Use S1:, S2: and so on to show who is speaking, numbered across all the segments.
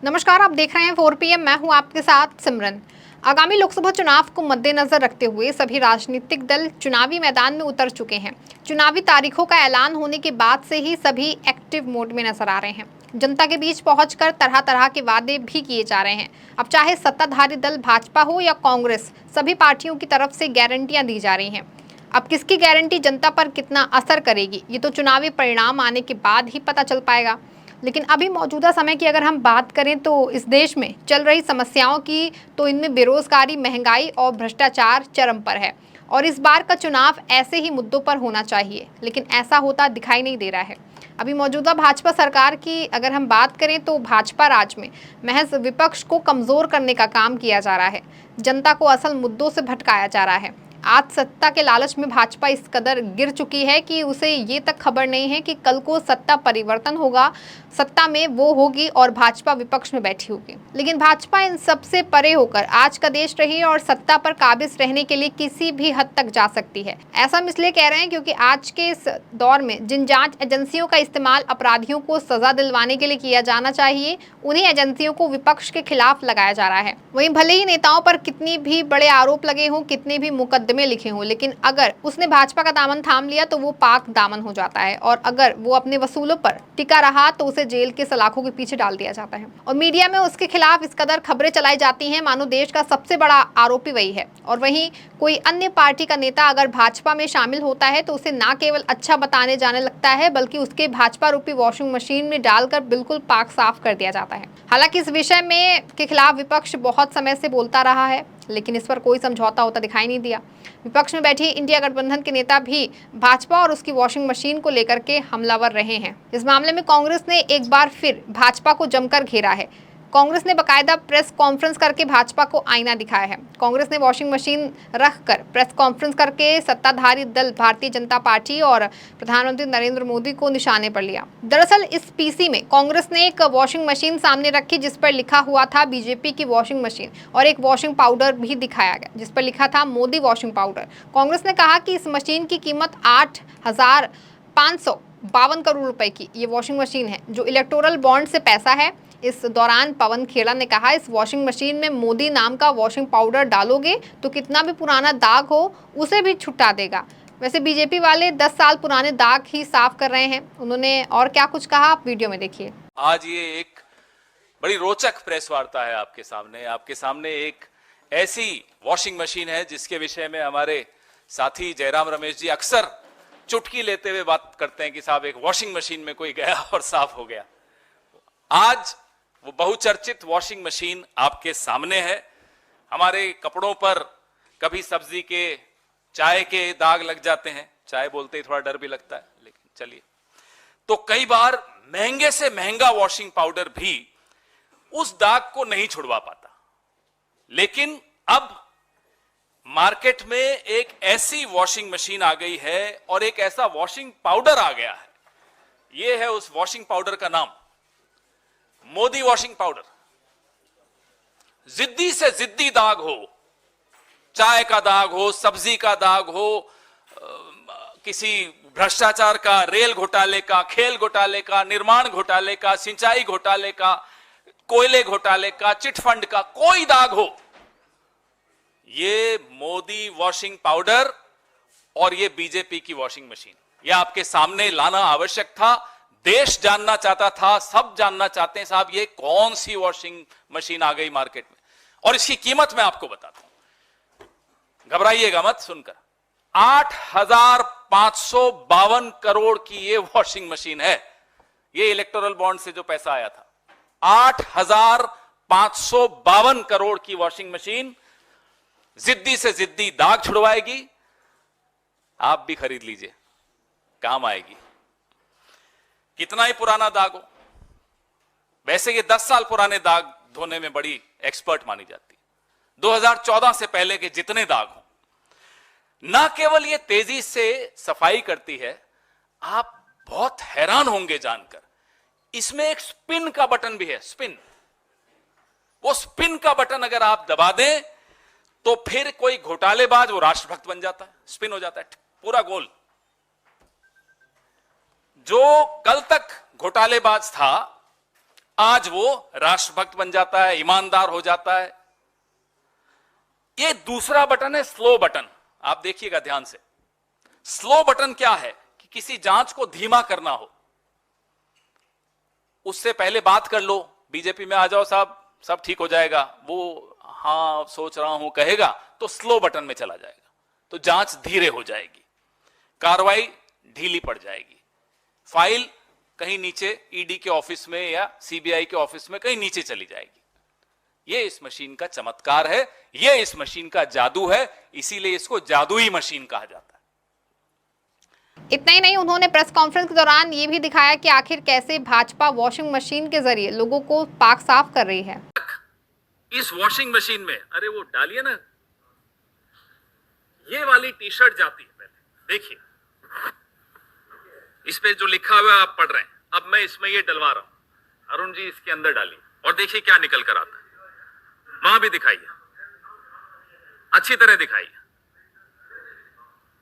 S1: नमस्कार, आप देख रहे हैं 4 PM। मैं हूं आपके साथ सिमरन। आगामी लोकसभा चुनाव को मद्देनजर रखते हुए सभी राजनीतिक दल चुनावी मैदान में उतर चुके हैं। चुनावी तारीखों का ऐलान होने के बाद से ही सभी एक्टिव मोड में नजर आ रहे हैं। जनता के बीच पहुंचकर तरह तरह के वादे भी किए जा रहे हैं। अब चाहे सत्ताधारी दल भाजपा हो या कांग्रेस, सभी पार्टियों की तरफ से गारंटियां दी जा रही हैं। अब किसकी गारंटी जनता पर कितना असर करेगी, ये तो चुनावी परिणाम आने के बाद ही पता चल पाएगा। लेकिन अभी मौजूदा समय की अगर हम बात करें तो इस देश में चल रही समस्याओं की, तो इनमें बेरोजगारी, महंगाई और भ्रष्टाचार चरम पर है। और इस बार का चुनाव ऐसे ही मुद्दों पर होना चाहिए, लेकिन ऐसा होता दिखाई नहीं दे रहा है। अभी मौजूदा भाजपा सरकार की अगर हम बात करें तो भाजपा राज में महज विपक्ष को कमजोर करने का काम किया जा रहा है। जनता को असल मुद्दों से भटकाया जा रहा है। आज सत्ता के लालच में भाजपा इस कदर गिर चुकी है कि उसे ये तक खबर नहीं है कि कल को सत्ता परिवर्तन होगा, सत्ता में वो होगी और भाजपा विपक्ष में बैठी होगी। लेकिन भाजपा इन सब से परे होकर आज का देश रही और सत्ता पर काबिज रहने के लिए किसी भी हद तक जा सकती है। ऐसा हम इसलिए कह रहे हैं क्योंकि आज के इस दौर में जिन जांच एजेंसियों का इस्तेमाल अपराधियों को सजा दिलवाने के लिए किया जाना चाहिए, उन्हीं एजेंसियों को विपक्ष के खिलाफ लगाया जा रहा है। वहीं भले ही नेताओं पर कितनी भी बड़े आरोप लगे हों, कितने भी मुकदमे लिखे हों, लेकिन अगर उसने भाजपा का दामन थाम लिया तो वो पाक दामन हो जाता है। और अगर वो अपने वसूलों पर टिका रहा तो उसे जेल के सलाखों के पीछे डाल दिया जाता है। और मीडिया में उसके खिलाफ इस कदर खबरें चलाई जाती हैं मानो देश का सबसे बड़ा आरोपी वही है। और वहीं कोई अन्य पार्टी का नेता अगर भाजपा में शामिल होता है तो उसे ना केवल अच्छा बताने जाने लगता है, बल्कि उसके भाजपा रूपी वॉशिंग मशीन में डालकर बिल्कुल पाक साफ कर दिया जाता है। हालांकि इस विषय में के खिलाफ विपक्ष बहुत समय से बोलता रहा है, लेकिन इस पर कोई समझौता होता दिखाई नहीं दिया। विपक्ष में बैठी इंडिया गठबंधन के नेता भी भाजपा और उसकी वॉशिंग मशीन को लेकर के हमलावर रहे हैं। इस मामले में कांग्रेस ने एक बार फिर भाजपा को जमकर घेरा है। कांग्रेस ने बकायदा प्रेस कॉन्फ्रेंस करके भाजपा को आईना दिखाया है। कांग्रेस ने वॉशिंग मशीन रखकर प्रेस कॉन्फ्रेंस करके सत्ताधारी दल भारतीय जनता पार्टी और प्रधानमंत्री नरेंद्र मोदी को निशाने पर लिया। दरअसल इस पीसी में कांग्रेस ने एक वॉशिंग मशीन सामने रखी जिस पर लिखा हुआ था बीजेपी की वॉशिंग मशीन, और एक वॉशिंग पाउडर भी दिखाया गया जिस पर लिखा था मोदी वॉशिंग पाउडर। कांग्रेस ने कहा कि इस मशीन की कीमत 8,552 करोड़ रुपए की ये वॉशिंग मशीन है, जो इलेक्टोरल बॉन्ड से पैसा है। इस दौरान पवन खेड़ा ने कहा, इस वॉशिंग मशीन में मोदी नाम का वॉशिंग पाउडर डालोगे तो कितना भी पुराना दाग हो उसे भी छुटा देगा। वैसे बीजेपी वाले 10 साल पुराने दाग ही साफ कर रहे हैं। उन्होंने और क्या कुछ कहा, आप वीडियो में देखिए।
S2: आज ये एक बड़ी रोचक प्रेस वार्ता है आपके सामने एक ऐसी वॉशिंग मशीन है जिसके विषय में हमारे साथी जयराम रमेश जी अक्सर चुटकी लेते हुए बात करते हैं कि साहब एक वॉशिंग मशीन में कोई गया और साफ हो गया। आज वो बहुचर्चित वॉशिंग मशीन आपके सामने है। हमारे कपड़ों पर कभी सब्जी के, चाय के दाग लग जाते हैं, चाय बोलते ही थोड़ा डर भी लगता है, लेकिन चलिए, तो कई बार महंगे से महंगा वॉशिंग पाउडर भी उस दाग को नहीं छुड़वा पाता। लेकिन अब मार्केट में एक ऐसी वॉशिंग मशीन आ गई है और एक ऐसा वॉशिंग पाउडर आ गया है। यह है उस वॉशिंग पाउडर का नाम, मोदी वॉशिंग पाउडर। जिद्दी से जिद्दी दाग हो, चाय का दाग हो, सब्जी का दाग हो, किसी भ्रष्टाचार का, रेल घोटाले का, खेल घोटाले का, निर्माण घोटाले का, सिंचाई घोटाले का, कोयले घोटाले का, चिटफंड का, कोई दाग हो, ये मोदी वॉशिंग पाउडर और ये बीजेपी की वॉशिंग मशीन, ये आपके सामने लाना आवश्यक था। देश जानना चाहता था, सब जानना चाहते हैं साहब ये कौन सी वॉशिंग मशीन आ गई मार्केट में, और इसकी कीमत मैं आपको बताता हूं, घबराइएगा मत सुनकर। 8,552 करोड़ की ये वॉशिंग मशीन है। ये इलेक्टोरल बॉन्ड से जो पैसा आया था, 8,552 करोड़ की वॉशिंग मशीन जिद्दी से जिद्दी दाग छुड़वाएगी। आप भी खरीद लीजिए, काम आएगी। कितना ही पुराना दाग हो, वैसे ये 10 साल पुराने दाग धोने में बड़ी एक्सपर्ट मानी जाती है। 2014 से पहले के जितने दाग हो, ना केवल ये तेजी से सफाई करती है, आप बहुत हैरान होंगे जानकर, इसमें एक स्पिन का बटन भी है। स्पिन, वो स्पिन का बटन अगर आप दबा दें तो फिर कोई घोटालेबाज वो राष्ट्रभक्त बन जाता है, स्पिन हो जाता है पूरा गोल। जो कल तक घोटालेबाज था आज वो राष्ट्रभक्त बन जाता है, ईमानदार हो जाता है। ये दूसरा बटन है स्लो बटन। आप देखिएगा ध्यान से। स्लो बटन क्या है कि किसी जांच को धीमा करना हो, उससे पहले बात कर लो, बीजेपी में आ जाओ साहब, सब ठीक हो जाएगा। वो हाँ सोच रहा हूं कहेगा तो स्लो बटन में चला जाएगा, तो जांच धीरे हो जाएगी, कार्रवाई ढीली पड़ जाएगी, फाइल कहीं नीचे ईडी के ऑफिस में या सीबीआई के ऑफिस में कहीं नीचे चली जाएगी। ये इस मशीन का चमत्कार है, ये इस मशीन का जादू है, इसीलिए इसको जादुई मशीन कहा जाता है।
S1: इतना ही नहीं, उन्होंने प्रेस कॉन्फ्रेंस के दौरान ये भी दिखाया कि आखिर कैसे भाजपा वॉशिंग मशीन के जरिए लोगों को पाक साफ कर रही है।
S2: इस वॉशिंग मशीन में, अरे वो डालिए ना, ये वाली टी शर्ट जाती है, पहले देखिए इस पे जो लिखा हुआ है आप पढ़ रहे हैं, अब मैं इसमें ये डलवा रहा हूं। अरुण जी इसके अंदर डालिए और देखिए क्या निकल कर आता है। वहां भी दिखाइए, अच्छी तरह दिखाइए,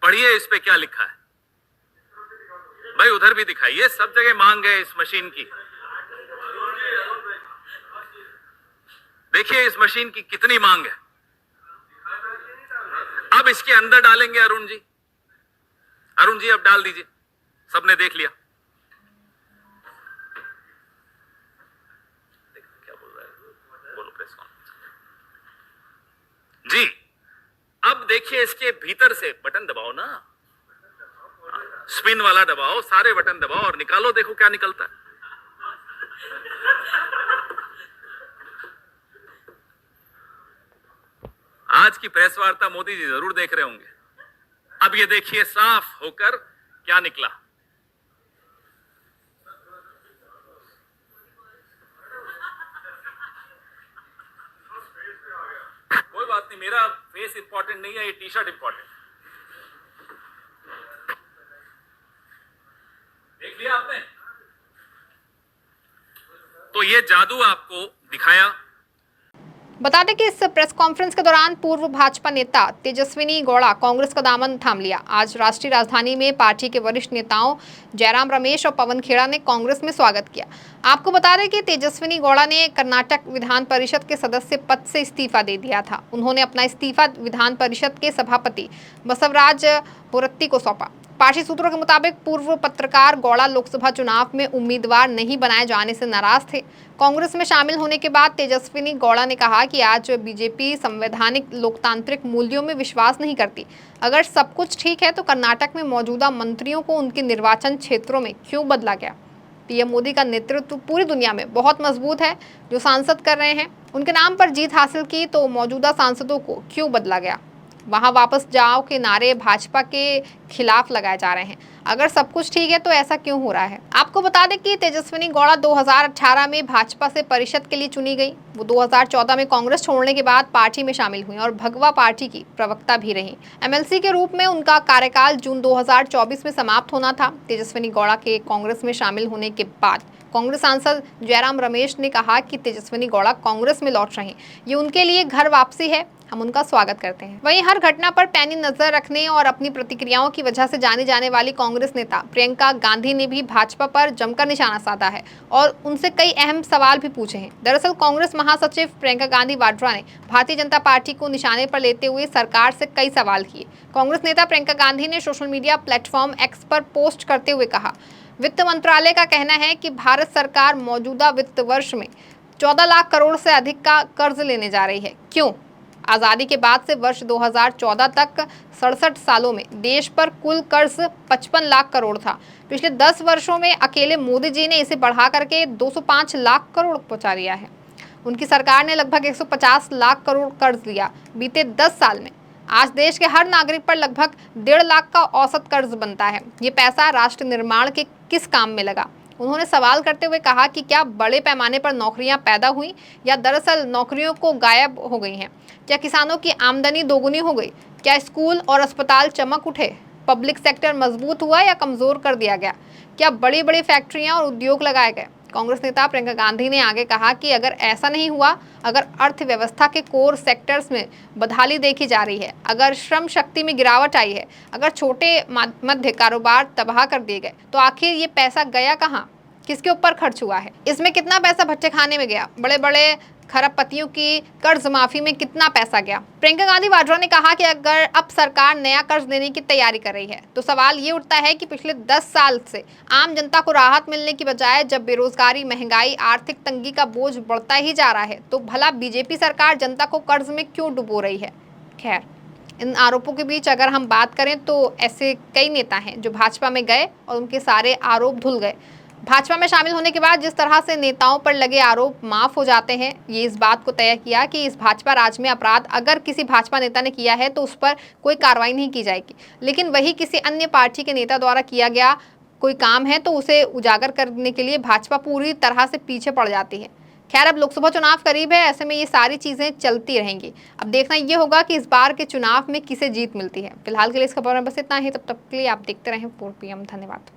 S2: पढ़िए इस पे क्या लिखा है। भाई उधर भी दिखाइए, सब जगह मांग है इस मशीन की। देखिए इस मशीन की कितनी मांग है। अब इसके अंदर डालेंगे अरुण जी। अरुण जी अब डाल दीजिए, सबने देख लिया। क्या बोल रहा है, बोलो प्रेस कॉन्फ्रेंस जी। अब देखिए इसके भीतर से बटन दबाओ ना, स्पिन वाला दबाओ, सारे बटन दबाओ और निकालो, देखो क्या निकलता है। आज की प्रेस वार्ता मोदी जी जरूर देख रहे होंगे। अब ये देखिए साफ होकर क्या निकला। कोई बात नहीं, मेरा फेस इंपॉर्टेंट नहीं है, ये टी शर्ट इंपॉर्टेंट। देख लिया आपने, तो ये जादू आपको दिखाया।
S1: बता दें कि इस प्रेस कॉन्फ्रेंस के दौरान पूर्व भाजपा नेता तेजस्विनी गौड़ा कांग्रेस का दामन थाम लिया। आज राष्ट्रीय राजधानी में पार्टी के वरिष्ठ नेताओं जयराम रमेश और पवन खेड़ा ने कांग्रेस में स्वागत किया। आपको बता दें कि तेजस्विनी गौड़ा ने कर्नाटक विधान परिषद के सदस्य पद से इस्तीफा दे दिया था। उन्होंने अपना इस्तीफा विधान परिषद के सभापति बसवराज होरत्ती को सौंपा। पार्टी सूत्रों के मुताबिक पूर्व पत्रकार गौड़ा लोकसभा चुनाव में उम्मीदवार नहीं बनाए जाने से नाराज थे। कांग्रेस में शामिल होने के बाद तेजस्विनी गौड़ा ने कहा कि आज बीजेपी संवैधानिक लोकतांत्रिक मूल्यों में विश्वास नहीं करती। अगर सब कुछ ठीक है तो कर्नाटक में मौजूदा मंत्रियों को उनके निर्वाचन क्षेत्रों में क्यों बदला गया। पीएम मोदी का नेतृत्व पूरी दुनिया में बहुत मजबूत है। जो सांसद कर रहे हैं उनके नाम पर जीत हासिल की, तो मौजूदा सांसदों को क्यों बदला गया। वहां वापस जाओ के नारे भाजपा के खिलाफ लगाए जा रहे हैं। अगर सब कुछ ठीक है तो ऐसा क्यों हो रहा है। आपको बता दें कि तेजस्विनी गौड़ा 2018 में भाजपा से परिषद के लिए चुनी गई। वो 2014 में कांग्रेस छोड़ने के बाद पार्टी में शामिल हुई और भगवा पार्टी की प्रवक्ता भी रही। एमएलसी के रूप में उनका कार्यकाल जून 2024 में समाप्त होना था। तेजस्विनी गौड़ा के कांग्रेस में शामिल होने के बाद कांग्रेस सांसद जयराम रमेश ने कहा कि तेजस्विनी गौड़ा कांग्रेस में लौट रहे हैं, ये उनके लिए घर वापसी है, हम उनका स्वागत करते हैं। वहीं हर घटना पर पैनी नजर रखने और अपनी प्रतिक्रियाओं की वजह से जाने जाने वाली कांग्रेस नेता प्रियंका गांधी ने भी भाजपा पर जमकर निशाना साधा है और उनसे कई अहम सवाल भी पूछे हैं। दरअसल कांग्रेस महासचिव प्रियंका गांधी वाड्रा ने भारतीय जनता पार्टी को निशाने पर लेते हुए सरकार से कई सवाल किए। कांग्रेस नेता प्रियंका गांधी ने सोशल मीडिया प्लेटफॉर्म एक्स पर पोस्ट करते हुए कहा, वित्त मंत्रालय का कहना है कि भारत सरकार मौजूदा वित्त वर्ष में 14 लाख करोड़ से अधिक का कर्ज लेने जा रही है। क्यों? आज़ादी के बाद से वर्ष 2014 तक 67 सालों में देश पर कुल कर्ज 55 लाख करोड़ था। पिछले 10 वर्षों में अकेले मोदी जी ने इसे बढ़ा करके 205 लाख करोड़ पहुंचा दिया है। उनकी सरकार ने लगभग 150 लाख करोड़ कर्ज लिया बीते 10 साल में। आज देश के हर नागरिक पर लगभग 1.5 लाख का औसत कर्ज बनता है। ये पैसा राष्ट्र निर्माण के किस काम में लगा? उन्होंने सवाल करते हुए कहा कि क्या बड़े पैमाने पर नौकरियां पैदा हुई या दरअसल नौकरियों को गायब हो गई हैं? क्या किसानों की आमदनी दोगुनी हो गई? क्या स्कूल और अस्पताल चमक उठे? पब्लिक सेक्टर मजबूत हुआ या कमजोर कर दिया गया? क्या बड़ी बड़ी फैक्ट्रियां और उद्योग लगाए गए? कांग्रेस नेता प्रियंका गांधी ने आगे कहा कि अगर ऐसा नहीं हुआ, अगर अर्थव्यवस्था के कोर सेक्टर्स में बदहाली देखी जा रही है, अगर श्रम शक्ति में गिरावट आई है, अगर छोटे मध्य कारोबार तबाह कर दिए गए, तो आखिर ये पैसा गया कहाँ? किसके ऊपर खर्च हुआ है, इसमें कितना पैसा भट्टे खाने में गया, बड़े बड़े खरबपतियों की कर्ज माफी में कितना पैसा गया। प्रियंका गांधी वाड्रा ने कहा कि अगर अब सरकार नया कर्ज देने की तैयारी कर रही है तो सवाल ये उठता है कि पिछले 10 साल से आम जनता को राहत मिलने की बजाय जब बेरोजगारी, महंगाई, आर्थिक तंगी का बोझ बढ़ता ही जा रहा है तो भला बीजेपी सरकार जनता को कर्ज में क्यों डुबो रही है। खैर, इन आरोपों के बीच अगर हम बात करें तो ऐसे कई नेता हैं जो भाजपा में गए और उनके सारे आरोप धुल गए। भाजपा में शामिल होने के बाद जिस तरह से नेताओं पर लगे आरोप माफ हो जाते हैं, ये इस बात को तय किया कि इस भाजपा राज में अपराध अगर किसी भाजपा नेता ने किया है तो उस पर कोई कार्रवाई नहीं की जाएगी, लेकिन वही किसी अन्य पार्टी के नेता द्वारा किया गया कोई काम है तो उसे उजागर करने के लिए भाजपा पूरी तरह से पीछे पड़ जाती है। खैर, अब लोकसभा चुनाव करीब है, ऐसे में ये सारी चीजें चलती रहेंगी। अब देखना ये होगा कि इस बार के चुनाव में किसे जीत मिलती है। फिलहाल के लिए इस खबर में बस इतना ही। तब तक के लिए आप देखते रहें 4 PM। धन्यवाद।